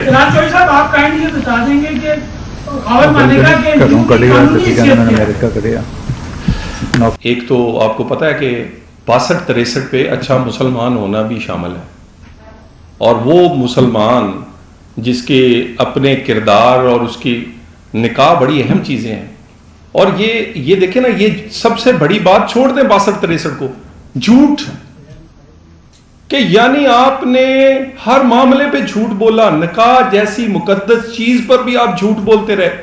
صاحب آپ کائنڈلی بتا دیں گے کہ خاور مانے کا ایک تو آپ کو پتا ہے کہ 62-63 پہ اچھا مسلمان ہونا بھی شامل ہے، اور وہ مسلمان جس کے اپنے کردار اور اس کی نکاح بڑی اہم چیزیں ہیں. اور یہ دیکھیں نا، یہ سب سے بڑی بات چھوڑ دیں 62-63 کو، جھوٹ، کہ یعنی آپ نے ہر معاملے پہ جھوٹ بولا. نکاح جیسی مقدس چیز پر بھی آپ جھوٹ بولتے رہے.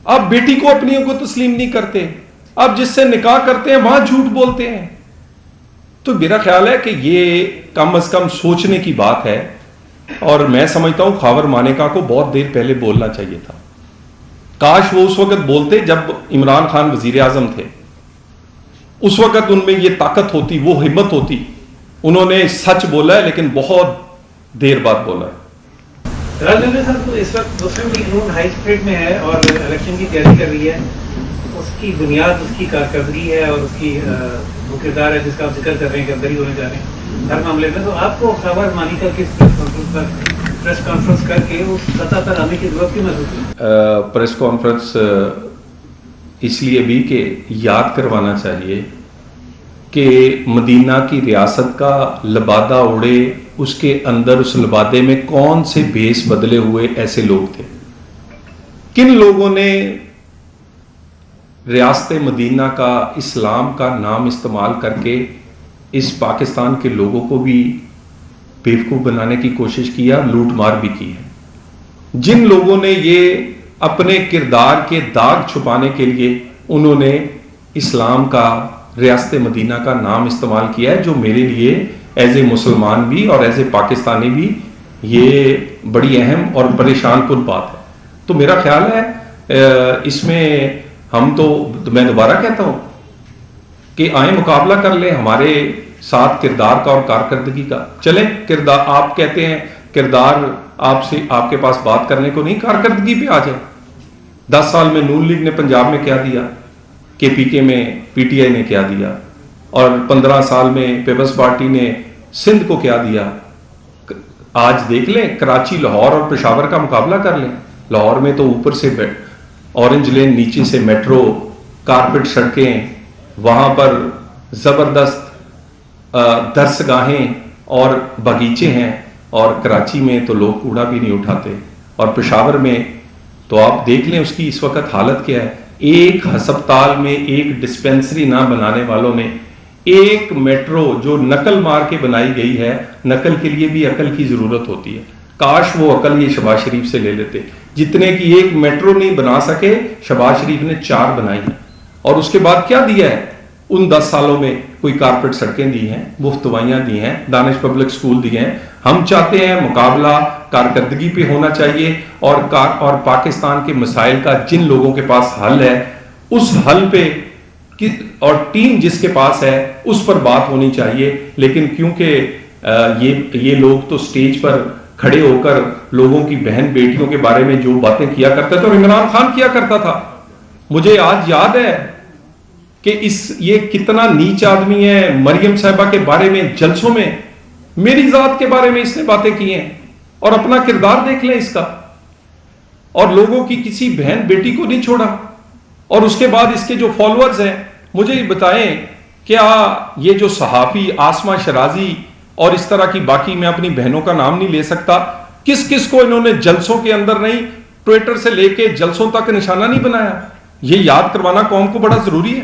آپ بیٹی کو اپنیوں کو تسلیم نہیں کرتے، آپ جس سے نکاح کرتے ہیں وہاں جھوٹ بولتے ہیں. تو میرا خیال ہے کہ یہ کم از کم سوچنے کی بات ہے، اور میں سمجھتا ہوں خاور مانیکا کو بہت دیر پہلے بولنا چاہیے تھا. کاش وہ اس وقت بولتے جب عمران خان وزیر اعظم تھے. اس وقت ان میں یہ طاقت ہوتی، وہ ہمت ہوتی. انہوں نے سچ بولا ہے لیکن بہت دیر بعد بولا ہے. راجندر صاحب اس وقت مسلم لیگ نون ہائی اسپرٹ میں ہے اور الیکشن کی تیاری کر رہی ہے. اس کی بنیاد اس کی کارکردگی ہے اور اس کی وہ کردار ہے جس کا آپ ذکر کر رہے ہیں کہ اندر ہی ہونے جا رہے ہیں ہر معاملے میں. تو آپ کو خاور مانیکا کس پریس کانفرنس کر کے اس سطح پر آنے کی ضرورت کی محسوس ہوئی؟ پریس کانفرنس اس لیے بھی کہ یاد کروانا چاہیے کہ مدینہ کی ریاست کا لبادہ اڑے، اس کے اندر اس لبادے میں کون سے بھیس بدلے ہوئے ایسے لوگ تھے. کن لوگوں نے ریاست مدینہ کا، اسلام کا نام استعمال کر کے اس پاکستان کے لوگوں کو بھی بیوقوف بنانے کی کوشش کیا، لوٹ مار بھی کی ہے. جن لوگوں نے یہ اپنے کردار کے داغ چھپانے کے لیے انہوں نے اسلام کا، ریاست مدینہ کا نام استعمال کیا ہے، جو میرے لیے ایز اے مسلمان بھی اور ایز اے پاکستانی بھی یہ بڑی اہم اور پریشان کن بات ہے. تو میرا خیال ہے اس میں ہم تو میں دوبارہ کہتا ہوں کہ آئیں مقابلہ کر لیں ہمارے ساتھ کردار کا اور کارکردگی کا. چلیں کردار، آپ کہتے ہیں کردار آپ سے، آپ کے پاس بات کرنے کو نہیں، کارکردگی پہ آ جائیں. 10 سال میں نون لیگ نے پنجاب میں کیا دیا، کے پی کے میں پی ٹی آئی نے کیا دیا، اور 15 سال میں پیپلز پارٹی نے سندھ کو کیا دیا. آج دیکھ لیں کراچی، لاہور اور پشاور کا مقابلہ کر لیں. لاہور میں تو اوپر سے اورنج لین، نیچے سے میٹرو، کارپٹ سڑکیں، وہاں پر زبردست درسگاہیں اور باغیچے ہیں، اور کراچی میں تو لوگ کوڑا بھی نہیں اٹھاتے. اور پشاور میں تو آپ دیکھ لیں اس کی اس وقت حالت کیا ہے. ایک ہسپتال میں ایک ڈسپینسری نہ بنانے والوں نے ایک میٹرو جو نقل مار کے بنائی گئی ہے، نقل کے لیے بھی عقل کی ضرورت ہوتی ہے. کاش وہ عقل یہ شہباز شریف سے لے لیتے. جتنے کی ایک میٹرو نہیں بنا سکے، شہباز شریف نے 4 بنائی ہیں. اور اس کے بعد کیا دیا ہے ان 10 سالوں میں؟ کوئی کارپٹ سڑکیں دی ہیں، مفت دوائیاں دی ہیں، دانش پبلک سکول دیے ہیں. ہم چاہتے ہیں مقابلہ کارکردگی پہ ہونا چاہیے، اور پاکستان کے مسائل کا جن لوگوں کے پاس حل ہے اس حل پہ، اور ٹیم جس کے پاس ہے اس پر بات ہونی چاہیے. لیکن کیونکہ یہ لوگ تو سٹیج پر کھڑے ہو کر لوگوں کی بہن بیٹیوں کے بارے میں جو باتیں کیا کرتے تھے، اور عمران خان کیا کرتا تھا. مجھے آج یاد ہے کہ یہ کتنا نیچ آدمی ہے. مریم صاحبہ کے بارے میں جلسوں میں، میری ذات کے بارے میں اس نے باتیں کی ہیں، اور اپنا کردار دیکھ لیں اس کا. اور لوگوں کی کسی بہن بیٹی کو نہیں چھوڑا. اور اس کے بعد اس کے جو فالوورز ہیں، مجھے یہ بتائیں کیا یہ جو صحافی آسما شرازی اور اس طرح کی، باقی میں اپنی بہنوں کا نام نہیں لے سکتا، کس کس کو انہوں نے جلسوں کے اندر نہیں، ٹویٹر سے لے کے جلسوں تک نشانہ نہیں بنایا؟ یہ یاد کروانا قوم کو بڑا ضروری ہے.